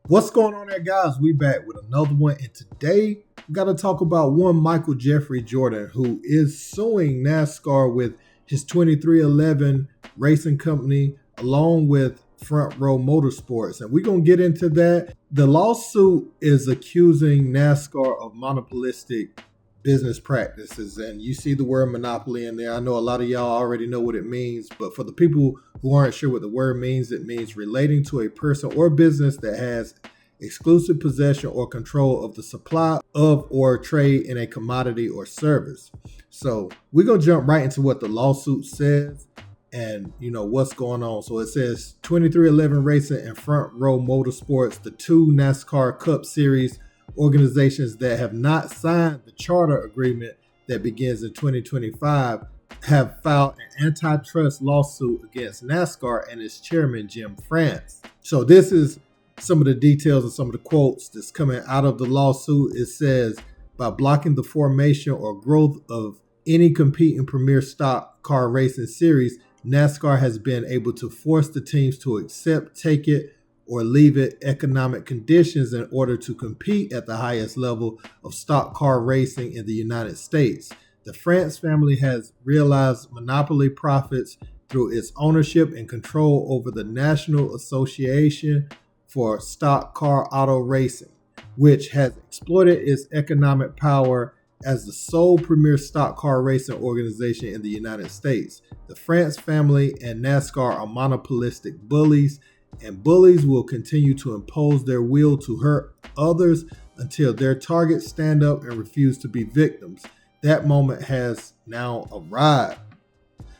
What's going on there, guys? We back with another one, and today we got to talk about one Michael Jeffrey Jordan, who is suing NASCAR with his 2311 racing company, along with Front Row Motorsports, and we're gonna get into that. The lawsuit is accusing NASCAR of monopolistic business practices, and you see the word monopoly in there. I know a lot of y'all already know what it means, but for the people who aren't sure what the word means, it means relating to a person or business that has exclusive possession or control of the supply of or trade in a commodity or service. So we're gonna jump right into what the lawsuit says and what's going on. So it says 2311 Racing and Front Row Motorsports, the two NASCAR Cup Series organizations that have not signed the charter agreement that begins in 2025, have filed an antitrust lawsuit against NASCAR and its chairman, Jim France. So this is some of the details and some of the quotes that's coming out of the lawsuit. It says, by blocking the formation or growth of any competing premier stock car racing series, NASCAR has been able to force the teams to accept, take it, or leave it economic conditions in order to compete at the highest level of stock car racing in the United States. The France family has realized monopoly profits through its ownership and control over the National Association for Stock Car Auto Racing, which has exploited its economic power as the sole premier stock car racing organization in the United States. The France family and NASCAR are monopolistic bullies, and bullies will continue to impose their will to hurt others until their targets stand up and refuse to be victims. That moment has now arrived.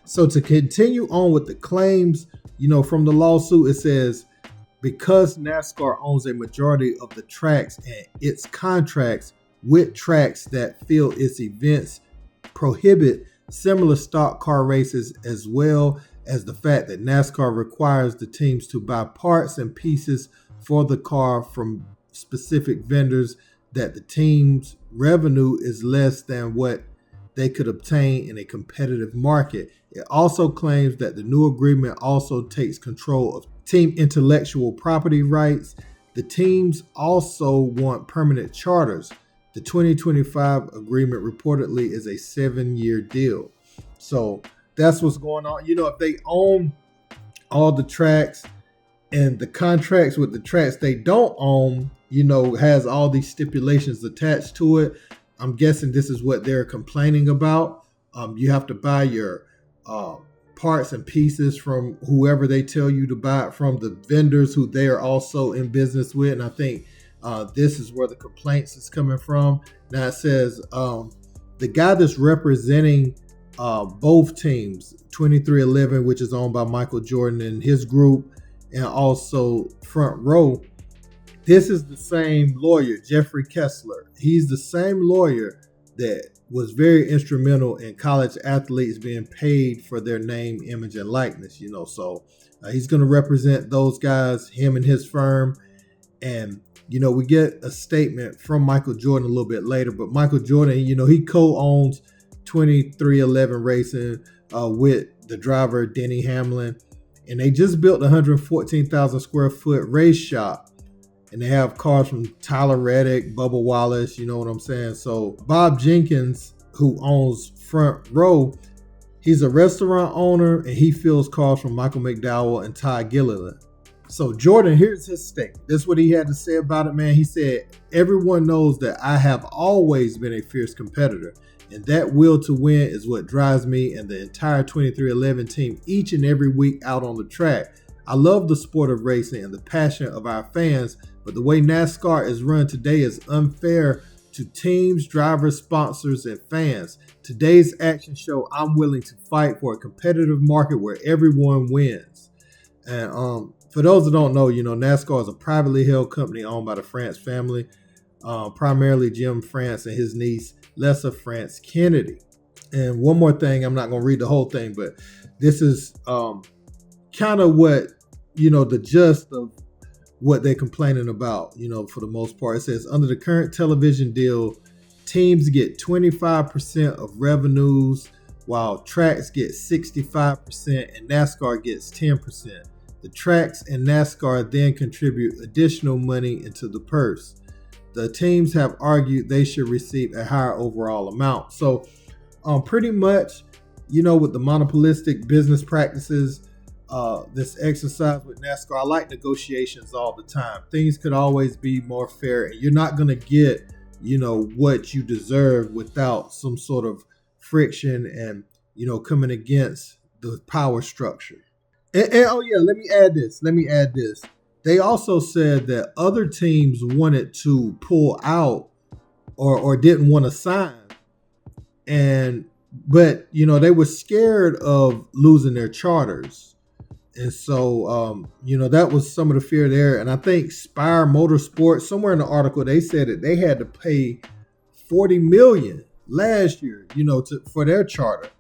So to continue on with the claims, from the lawsuit, it says, because NASCAR owns a majority of the tracks and its contracts with tracks that field its events prohibit similar stock car races, as well as the fact that NASCAR requires the teams to buy parts and pieces for the car from specific vendors, that the team's revenue is less than what they could obtain in a competitive market. It also claims that the new agreement also takes control of team intellectual property rights. The teams also want permanent charters. The 2025 agreement reportedly is a 7-year deal. So that's what's going on. If they own all the tracks and the contracts with the tracks they don't own, has all these stipulations attached to it, I'm guessing this is what they're complaining about. You have to buy your parts and pieces from whoever they tell you to buy it from, the vendors who they are also in business with. And I think this is where the complaints is coming from. Now it says the guy that's representing both teams, 2311, which is owned by Michael Jordan and his group, and also Front Row, this is the same lawyer, Jeffrey Kessler. He's the same lawyer that was very instrumental in college athletes being paid for their name, image, and likeness, So he's going to represent those guys, him and his firm. And, we get a statement from Michael Jordan a little bit later, but Michael Jordan, he co-owns 2311 Racing with the driver, Denny Hamlin. And they just built a 114,000 square foot race shop. And they have cars from Tyler Reddick, Bubba Wallace, you know what I'm saying? So Bob Jenkins, who owns Front Row, he's a restaurant owner, and he fills cars from Michael McDowell and Ty Gilliland. So Jordan, here's his statement. This is what he had to say about it, man. He said, everyone knows that I have always been a fierce competitor, and that will to win is what drives me and the entire 2311 team each and every week out on the track. I love the sport of racing and the passion of our fans, but the way NASCAR is run today is unfair to teams, drivers, sponsors, and fans. Today's action show, I'm willing to fight for a competitive market where everyone wins. And for those that don't know, NASCAR is a privately held company owned by the France family, primarily Jim France and his niece, Lessa France Kennedy. And one more thing, I'm not going to read the whole thing, but this is kind of what, the gist of what they're complaining about, for the most part. It says, under the current television deal, teams get 25% of revenues, while tracks get 65% and NASCAR gets 10%. The tracks and NASCAR then contribute additional money into the purse. The teams have argued they should receive a higher overall amount. So, pretty much, with the monopolistic business practices, this exercise with NASCAR, I like negotiations all the time. Things could always be more fair, and you're not going to get, what you deserve without some sort of friction and, coming against the power structure. And oh yeah, let me add this. They also said that other teams wanted to pull out or didn't want to sign, but they were scared of losing their charters, and so that was some of the fear there. And I think Spire Motorsports, somewhere in the article, they said that they had to pay $40 million last year, for their charter.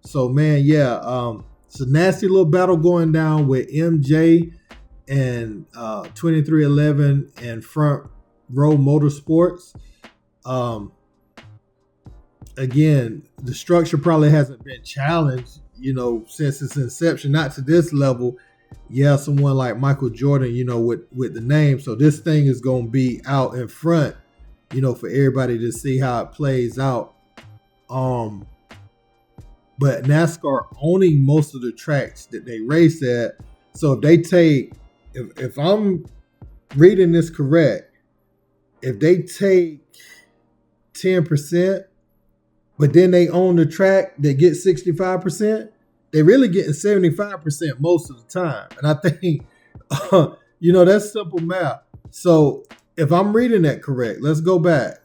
So man, yeah. It's a nasty little battle going down with MJ and 2311 and Front Row Motorsports. Again, the structure probably hasn't been challenged, since its inception, not to this level. Yeah, someone like Michael Jordan, with the name. So this thing is going to be out in front, for everybody to see how it plays out. But NASCAR owning most of the tracks that they race at. So if they take, if I'm reading this correct, if they take 10%, but then they own the track that gets 65%, they're really getting 75% most of the time. And I think, that's simple math. So if I'm reading that correct, let's go back.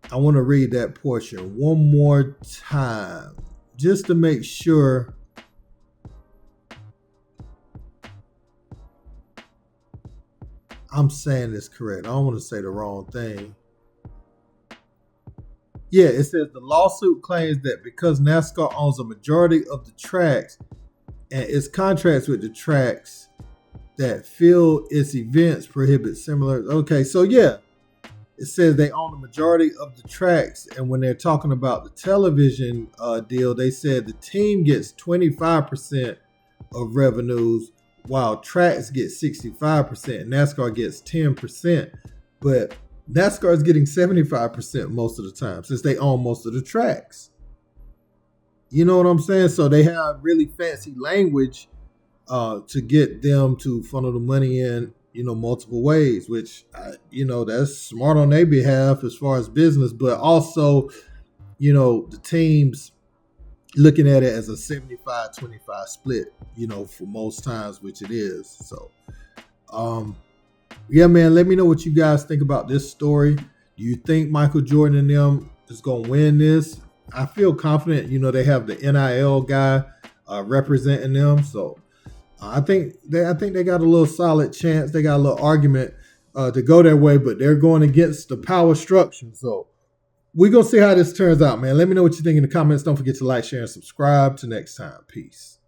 I want to read that portion one more time just to make sure I'm saying this correct. I don't want to say the wrong thing. Yeah, it says the lawsuit claims that because NASCAR owns a majority of the tracks and its contracts with the tracks that fill its events prohibit similar. Okay, so yeah. It says they own the majority of the tracks, and when they're talking about the television deal, they said the team gets 25% of revenues, while tracks get 65%, and NASCAR gets 10%. But NASCAR is getting 75% most of the time, since they own most of the tracks. You know what I'm saying? So they have really fancy language to get them to funnel the money in, multiple ways, which, that's smart on their behalf as far as business, but also, the teams looking at it as a 75-25 split, for most times, which it is. So, yeah, man, let me know what you guys think about this story. Do you think Michael Jordan and them is going to win this? I feel confident, they have the NIL guy representing them. So, I think they got a little solid chance. They got a little argument to go their way, but they're going against the power structure. So we're going to see how this turns out, man. Let me know what you think in the comments. Don't forget to like, share, and subscribe. Till next time. Peace.